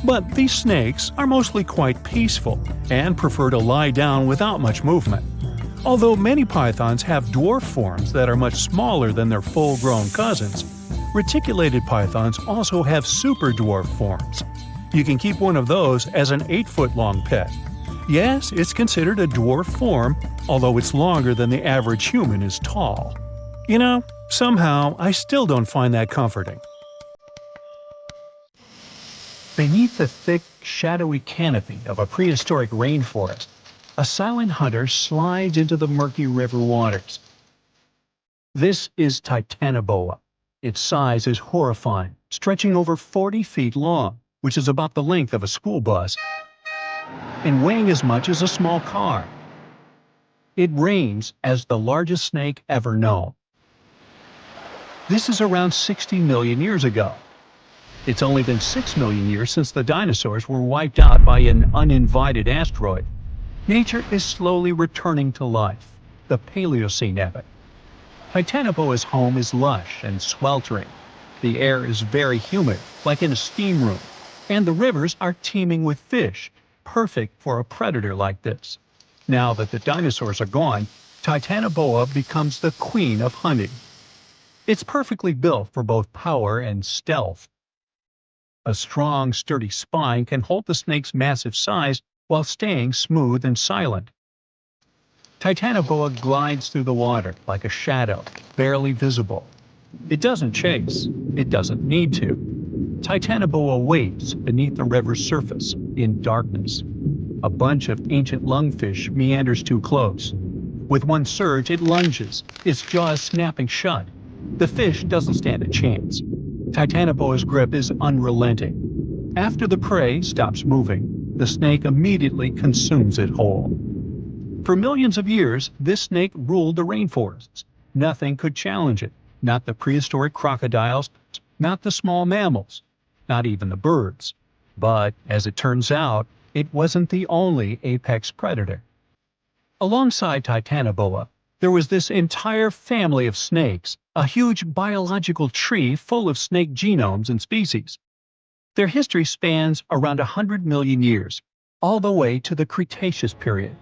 Speaker 2: But these snakes are mostly quite peaceful and prefer to lie down without much movement. Although many pythons have dwarf forms that are much smaller than their full-grown cousins, reticulated pythons also have super dwarf forms. You can keep one of those as an 8-foot-long pet. Yes, it's considered a dwarf form, although it's longer than the average human is tall. You know, somehow I still don't find that comforting. Beneath the thick, shadowy canopy of a prehistoric rainforest, a silent hunter slides into the murky river waters. This is Titanoboa. Its size is horrifying, stretching over 40 feet long, which is about the length of a school bus, and weighing as much as a small car. It reigns as the largest snake ever known. This is around 60 million years ago. It's only been 6 million years since the dinosaurs were wiped out by an uninvited asteroid. Nature is slowly returning to life, the Paleocene epoch. Titanoboa's home is lush and sweltering. The air is very humid, like in a steam room, and the rivers are teeming with fish, perfect for a predator like this. Now that the dinosaurs are gone, Titanoboa becomes the queen of hunting. It's perfectly built for both power and stealth. A strong, sturdy spine can hold the snake's massive size while staying smooth and silent. Titanoboa glides through the water like a shadow, barely visible. It doesn't chase. It doesn't need to. Titanoboa waits beneath the river's surface, in darkness. A bunch of ancient lungfish meanders too close. With one surge, it lunges, its jaws snapping shut. The fish doesn't stand a chance. Titanoboa's grip is unrelenting. After the prey stops moving, the snake immediately consumes it whole. For millions of years, this snake ruled the rainforests. Nothing could challenge it. Not the prehistoric crocodiles, not the small mammals, not even the birds. But, as it turns out, it wasn't the only apex predator. Alongside Titanoboa, there was this entire family of snakes, a huge biological tree full of snake genomes and species. Their history spans around 100 million years, all the way to the Cretaceous period.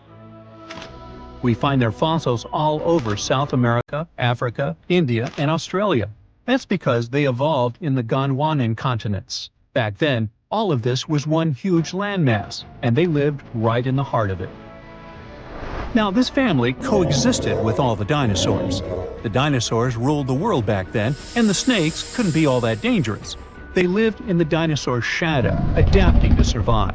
Speaker 2: We find their fossils all over South America, Africa, India, and Australia. That's because they evolved in the Gondwanan continents. Back then, all of this was one huge landmass, and they lived right in the heart of it. Now, this family coexisted with all the dinosaurs. The dinosaurs ruled the world back then, and the snakes couldn't be all that dangerous. They lived in the dinosaur's shadow, adapting to survive.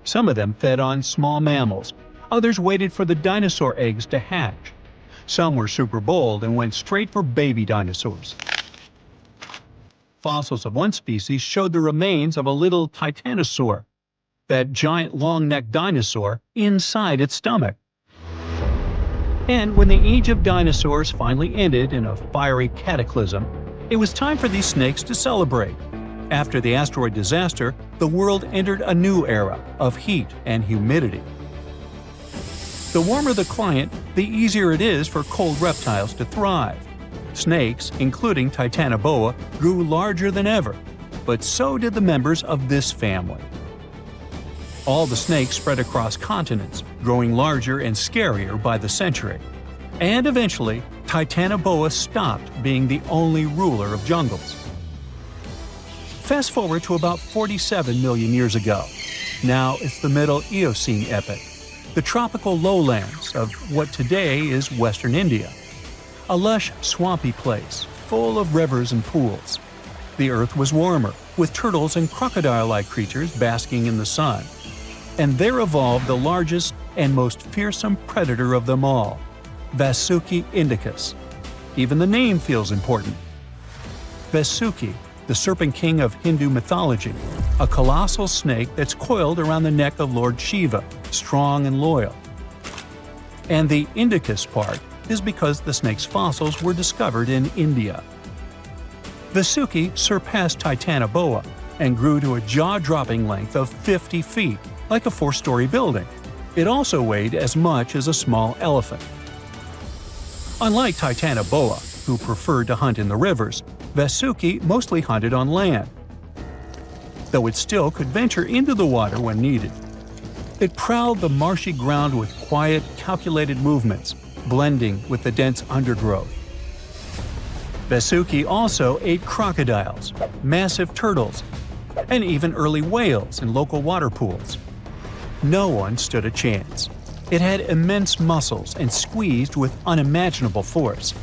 Speaker 2: Some of them fed on small mammals. Others waited for the dinosaur eggs to hatch. Some were super bold and went straight for baby dinosaurs. Fossils of one species showed the remains of a little titanosaur, that giant long-necked dinosaur, inside its stomach. And when the age of dinosaurs finally ended in a fiery cataclysm, it was time for these snakes to celebrate. After the asteroid disaster, the world entered a new era of heat and humidity. The warmer the climate, the easier it is for cold reptiles to thrive. Snakes, including Titanoboa, grew larger than ever, but so did the members of this family. All the snakes spread across continents, growing larger and scarier by the century. And eventually, Titanoboa stopped being the only ruler of jungles. Fast forward to about 47 million years ago. Now it's the Middle Eocene epoch, the tropical lowlands of what today is Western India. A lush, swampy place, full of rivers and pools. The earth was warmer, with turtles and crocodile-like creatures basking in the sun. And there evolved the largest and most fearsome predator of them all, Vasuki indicus. Even the name feels important. Vasuki, the serpent king of Hindu mythology, a colossal snake that's coiled around the neck of Lord Shiva, strong and loyal. And the indicus part is because the snake's fossils were discovered in India. Vasuki surpassed Titanoboa and grew to a jaw-dropping length of 50 feet, like a 4-story building. It also weighed as much as a small elephant. Unlike Titanoboa, who preferred to hunt in the rivers, Vasuki mostly hunted on land, though it still could venture into the water when needed. It prowled the marshy ground with quiet, calculated movements, blending with the dense undergrowth. Vasuki also ate crocodiles, massive turtles, and even early whales in local water pools. No one stood a chance. It had immense muscles and squeezed with unimaginable force.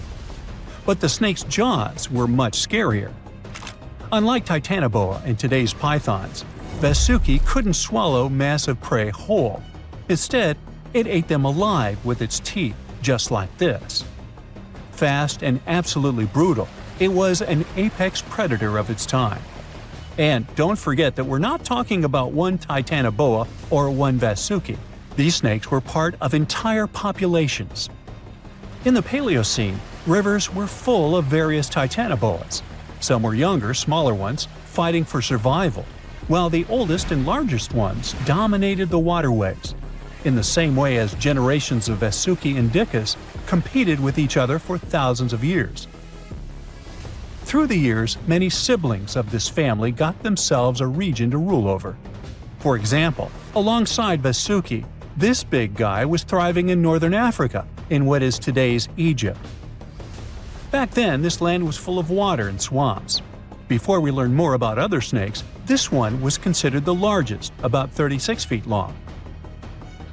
Speaker 2: But the snake's jaws were much scarier. Unlike Titanoboa and today's pythons, Vasuki couldn't swallow massive prey whole. Instead, it ate them alive with its teeth, just like this. Fast and absolutely brutal, it was an apex predator of its time. And don't forget that we're not talking about one Titanoboa or one Vasuki. These snakes were part of entire populations. In the Paleocene, rivers were full of various Titanoboas. Some were younger, smaller ones, fighting for survival, while the oldest and largest ones dominated the waterways, in the same way as generations of Vasuki indicus competed with each other for thousands of years. Through the years, many siblings of this family got themselves a region to rule over. For example, alongside Vasuki, this big guy was thriving in northern Africa, in what is today's Egypt. Back then, this land was full of water and swamps. Before we learn more about other snakes, this one was considered the largest, about 36 feet long.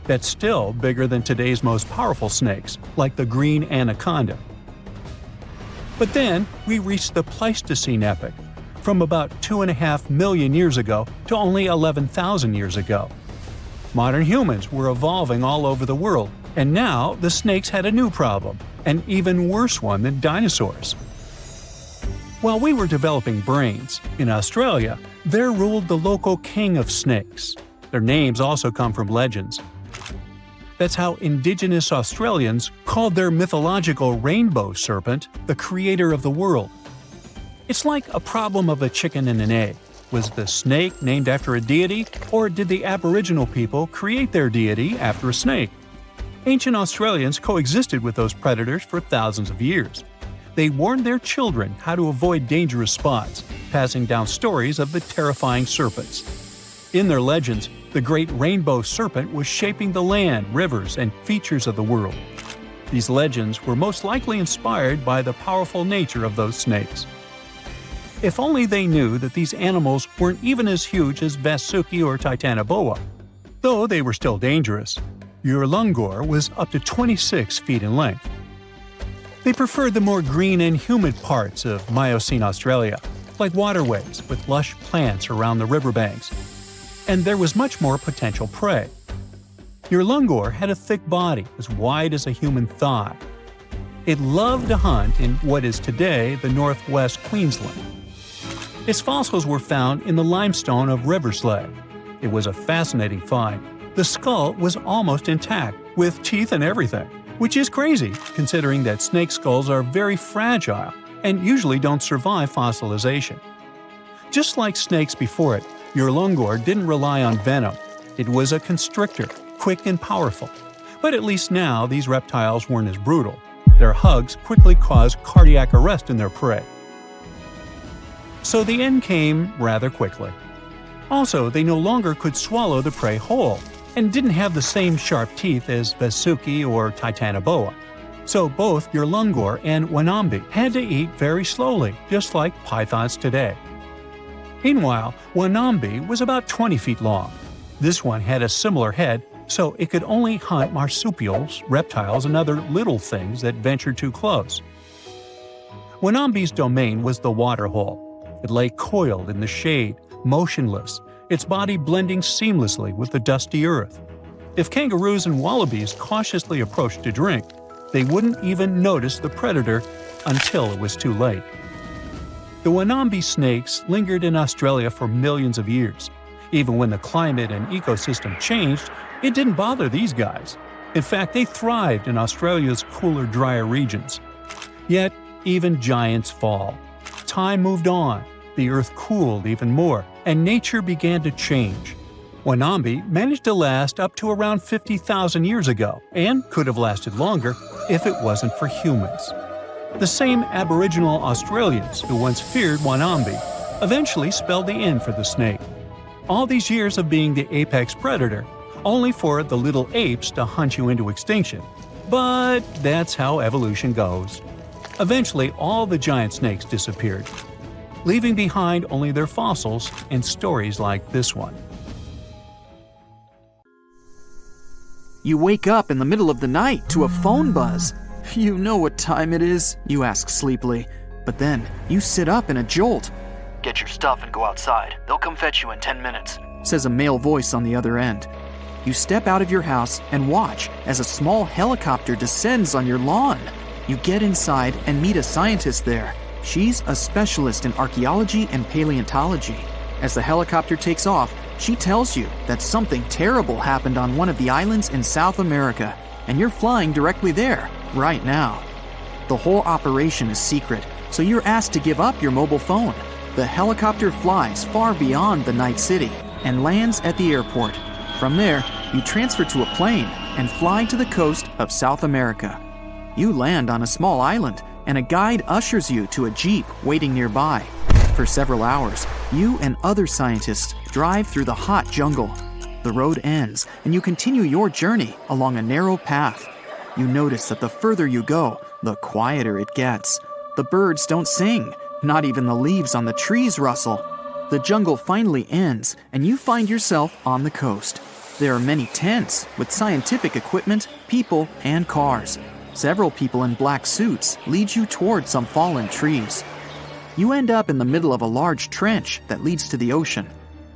Speaker 2: That's still bigger than today's most powerful snakes, like the green anaconda. But then, we reached the Pleistocene epoch, from about 2.5 million years ago to only 11,000 years ago. Modern humans were evolving all over the world, and now the snakes had a new problem, an even worse one than dinosaurs. While we were developing brains, in Australia, there ruled the local king of snakes. Their names also come from legends. That's how Indigenous Australians called their mythological rainbow serpent the creator of the world. It's like a problem of a chicken and an egg. Was the snake named after a deity, or did the Aboriginal people create their deity after a snake? Ancient Australians coexisted with those predators for thousands of years. They warned their children how to avoid dangerous spots, passing down stories of the terrifying serpents. In their legends, the great rainbow serpent was shaping the land, rivers, and features of the world. These legends were most likely inspired by the powerful nature of those snakes. If only they knew that these animals weren't even as huge as Vasuki or Titanoboa. Though they were still dangerous, Urlungor was up to 26 feet in length. They preferred the more green and humid parts of Miocene Australia, like waterways with lush plants around the riverbanks. And there was much more potential prey. Urlungor had a thick body as wide as a human thigh. It loved to hunt in what is today the northwest Queensland. Its fossils were found in the limestone of Riverslade. It was a fascinating find. The skull was almost intact, with teeth and everything, which is crazy considering that snake skulls are very fragile and usually don't survive fossilization. Just like snakes before it, Urlungor didn't rely on venom. It was a constrictor, quick and powerful. But at least now these reptiles weren't as brutal. Their hugs quickly caused cardiac arrest in their prey. So the end came rather quickly. Also, they no longer could swallow the prey whole, and didn't have the same sharp teeth as Vasuki or Titanoboa. So both Urlungor and Wanambi had to eat very slowly, just like pythons today. Meanwhile, Wanambi was about 20 feet long. This one had a similar head, so it could only hunt marsupials, reptiles, and other little things that ventured too close. Wanambi's domain was the waterhole. It lay coiled in the shade, motionless, its body blending seamlessly with the dusty earth. If kangaroos and wallabies cautiously approached to drink, they wouldn't even notice the predator until it was too late. The Wanambi snakes lingered in Australia for millions of years. Even when the climate and ecosystem changed, it didn't bother these guys. In fact, they thrived in Australia's cooler, drier regions. Yet, even giants fall. Time moved on, the earth cooled even more, and nature began to change. Wanambi managed to last up to around 50,000 years ago, and could have lasted longer if it wasn't for humans. The same Aboriginal Australians who once feared Wanambi eventually spelled the end for the snake. All these years of being the apex predator, only for the little apes to hunt you into extinction. But that's how evolution goes. Eventually, all the giant snakes disappeared, leaving behind only their fossils and stories like this one.
Speaker 1: You wake up in the middle of the night to a phone buzz. You know what time it is, you ask sleepily. But then, you sit up in a jolt.
Speaker 3: Get your stuff and go outside. They'll come fetch you in 10 minutes,
Speaker 1: says a male voice on the other end. You step out of your house and watch as a small helicopter descends on your lawn. You get inside and meet a scientist there. She's a specialist in archaeology and paleontology. As the helicopter takes off, she tells you that something terrible happened on one of the islands in South America, and you're flying directly there, right now. The whole operation is secret, so you're asked to give up your mobile phone. The helicopter flies far beyond the night city and lands at the airport. From there, you transfer to a plane and fly to the coast of South America. You land on a small island, and a guide ushers you to a jeep waiting nearby. For several hours, you and other scientists drive through the hot jungle. The road ends, and you continue your journey along a narrow path. You notice that the further you go, the quieter it gets. The birds don't sing, not even the leaves on the trees rustle. The jungle finally ends, and you find yourself on the coast. There are many tents with scientific equipment, people, and cars. Several people in black suits lead you toward some fallen trees. You end up in the middle of a large trench that leads to the ocean.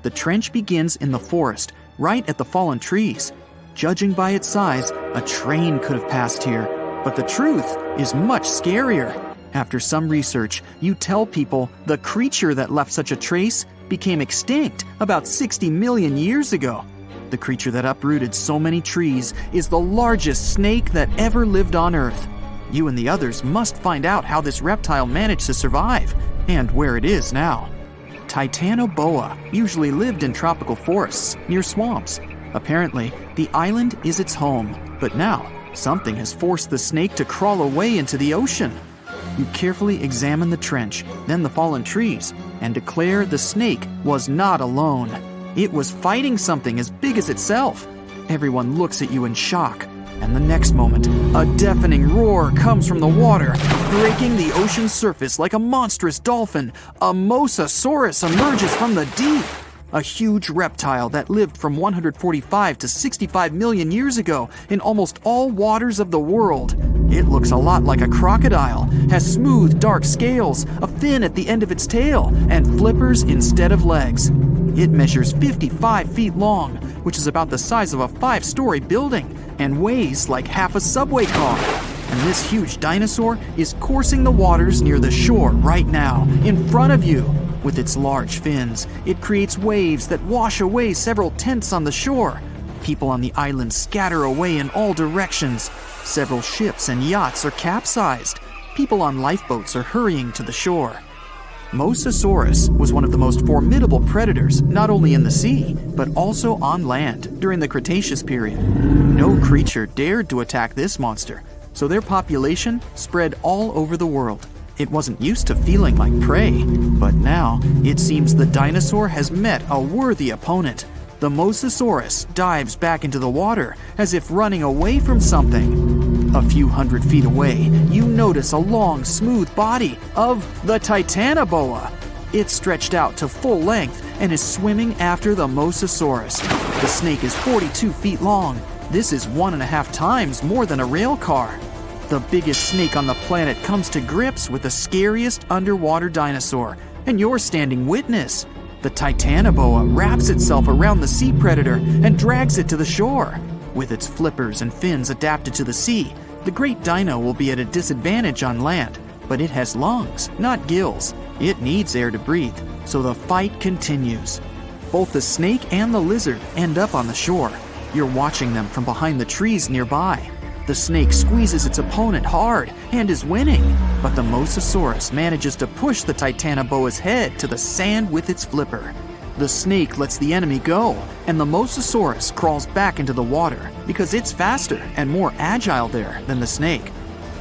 Speaker 1: The trench begins in the forest, right at the fallen trees. Judging by its size, a train could have passed here, but the truth is much scarier. After some research, you tell people the creature that left such a trace became extinct about 60 million years ago. The creature that uprooted so many trees is the largest snake that ever lived on Earth. You and the others must find out how this reptile managed to survive, and where it is now. Titanoboa usually lived in tropical forests near swamps. Apparently, the island is its home, but now something has forced the snake to crawl away into the ocean. You carefully examine the trench, then the fallen trees, and declare the snake was not alone. It was fighting something as big as itself. Everyone looks at you in shock, and the next moment, a deafening roar comes from the water, breaking the ocean's surface like a monstrous dolphin. A mosasaurus emerges from the deep, a huge reptile that lived from 145 to 65 million years ago in almost all waters of the world. It looks a lot like a crocodile, has smooth, dark scales, a fin at the end of its tail, and flippers instead of legs. It measures 55 feet long, which is about the size of a 5-story building, and weighs like half a subway car. and this huge dinosaur is coursing the waters near the shore right now, in front of you. With its large fins, it creates waves that wash away several tents on the shore. People on the island scatter away in all directions. Several ships and yachts are capsized. People on lifeboats are hurrying to the shore. Mosasaurus was one of the most formidable predators, not only in the sea, but also on land during the Cretaceous period. No creature dared to attack this monster, so their population spread all over the world. It wasn't used to feeling like prey, but now it seems the dinosaur has met a worthy opponent. The Mosasaurus dives back into the water as if running away from something. A few hundred feet away, you notice a long, smooth body of the Titanoboa. It's stretched out to full length and is swimming after the Mosasaurus. The snake is 42 feet long. This is 1.5 times more than a rail car. The biggest snake on the planet comes to grips with the scariest underwater dinosaur, and you're standing witness. The Titanoboa wraps itself around the sea predator and drags it to the shore. With its flippers and fins adapted to the sea, the great dino will be at a disadvantage on land, but it has lungs, not gills. It needs air to breathe, so the fight continues. Both the snake and the lizard end up on the shore. You're watching them from behind the trees nearby. The snake squeezes its opponent hard and is winning, but the Mosasaurus manages to push the Titanoboa's head to the sand with its flipper. The snake lets the enemy go, and the Mosasaurus crawls back into the water because it's faster and more agile there than the snake.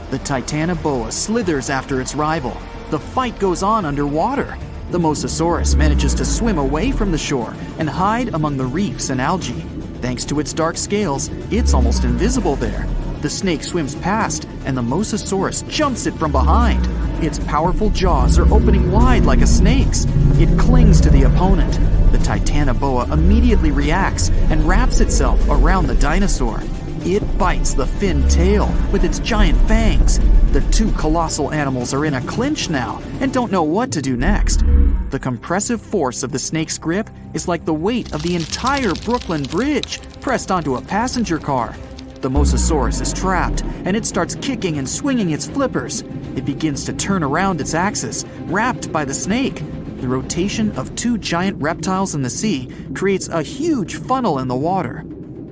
Speaker 1: The Titanoboa slithers after its rival. The fight goes on underwater. The Mosasaurus manages to swim away from the shore and hide among the reefs and algae. Thanks to its dark scales, it's almost invisible there. The snake swims past, and the Mosasaurus jumps it from behind. Its powerful jaws are opening wide like a snake's. It clings to the opponent. The Titanoboa immediately reacts and wraps itself around the dinosaur. It bites the fin tail with its giant fangs. The two colossal animals are in a clinch now and don't know what to do next. The compressive force of the snake's grip is like the weight of the entire Brooklyn Bridge pressed onto a passenger car. The Mosasaurus is trapped, and it starts kicking and swinging its flippers. It begins to turn around its axis, wrapped by the snake. The rotation of two giant reptiles in the sea creates a huge funnel in the water.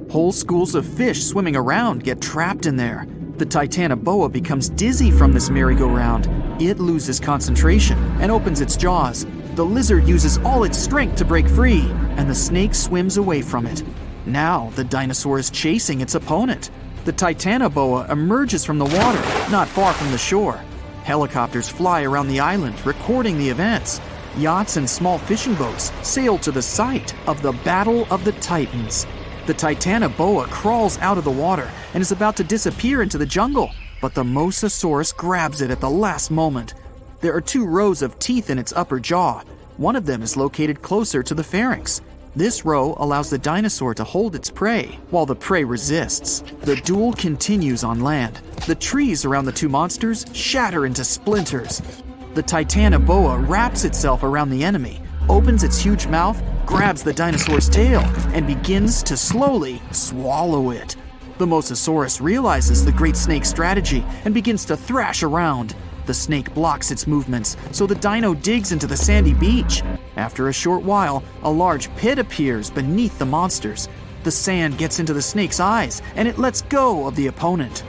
Speaker 1: Whole schools of fish swimming around get trapped in there. The Titanoboa becomes dizzy from this merry-go-round. It loses concentration and opens its jaws. The lizard uses all its strength to break free, and the snake swims away from it. Now the dinosaur is chasing its opponent. The Titanoboa emerges from the water, not far from the shore. Helicopters fly around the island, recording the events. Yachts and small fishing boats sail to the site of the Battle of the Titans. The Titanoboa crawls out of the water and is about to disappear into the jungle, but the Mosasaurus grabs it at the last moment. There are 2 rows of teeth in its upper jaw. One of them is located closer to the pharynx. This row allows the dinosaur to hold its prey, while the prey resists. The duel continues on land. The trees around the 2 monsters shatter into splinters. The Titanoboa wraps itself around the enemy, opens its huge mouth, grabs the dinosaur's tail, and begins to slowly swallow it. The Mosasaurus realizes the great snake's strategy and begins to thrash around. The snake blocks its movements, so the dino digs into the sandy beach. After a short while, a large pit appears beneath the monsters. The sand gets into the snake's eyes, and it lets go of the opponent.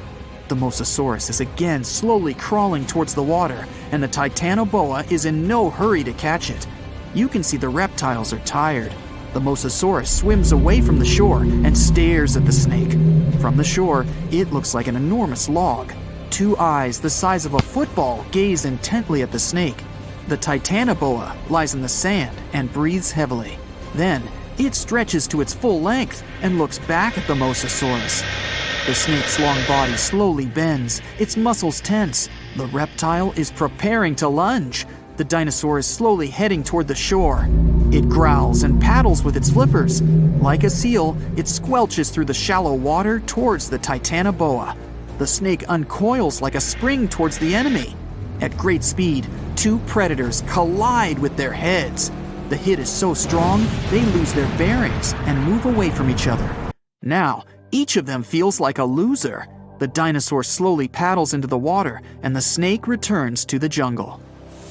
Speaker 1: The Mosasaurus is again slowly crawling towards the water, and the Titanoboa is in no hurry to catch it. You can see the reptiles are tired. The Mosasaurus swims away from the shore and stares at the snake. From the shore, it looks like an enormous log. 2 eyes the size of a football gaze intently at the snake. The Titanoboa lies in the sand and breathes heavily. Then, it stretches to its full length and looks back at the Mosasaurus. The snake's long body slowly bends, its muscles tense. The reptile is preparing to lunge. The dinosaur is slowly heading toward the shore. It growls and paddles with its flippers. Like a seal, it squelches through the shallow water towards the Titanoboa. The snake uncoils like a spring towards the enemy. At great speed, 2 predators collide with their heads. The hit is so strong, they lose their bearings and move away from each other. Now, each of them feels like a loser. The dinosaur slowly paddles into the water, and the snake returns to the jungle.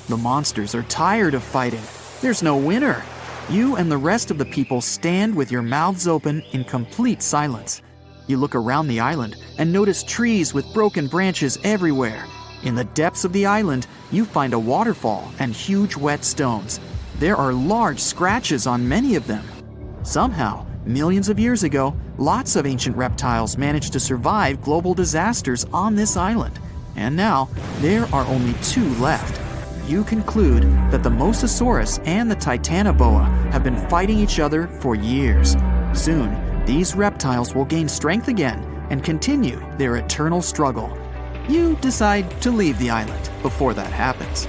Speaker 1: The monsters are tired of fighting. There's no winner. You and the rest of the people stand with your mouths open in complete silence. You look around the island and notice trees with broken branches everywhere. In the depths of the island, you find a waterfall and huge wet stones. There are large scratches on many of them. Somehow, millions of years ago, lots of ancient reptiles managed to survive global disasters on this island. And now, there are only 2 left. You conclude that the Mosasaurus and the Titanoboa have been fighting each other for years. Soon, these reptiles will gain strength again and continue their eternal struggle. You decide to leave the island before that happens.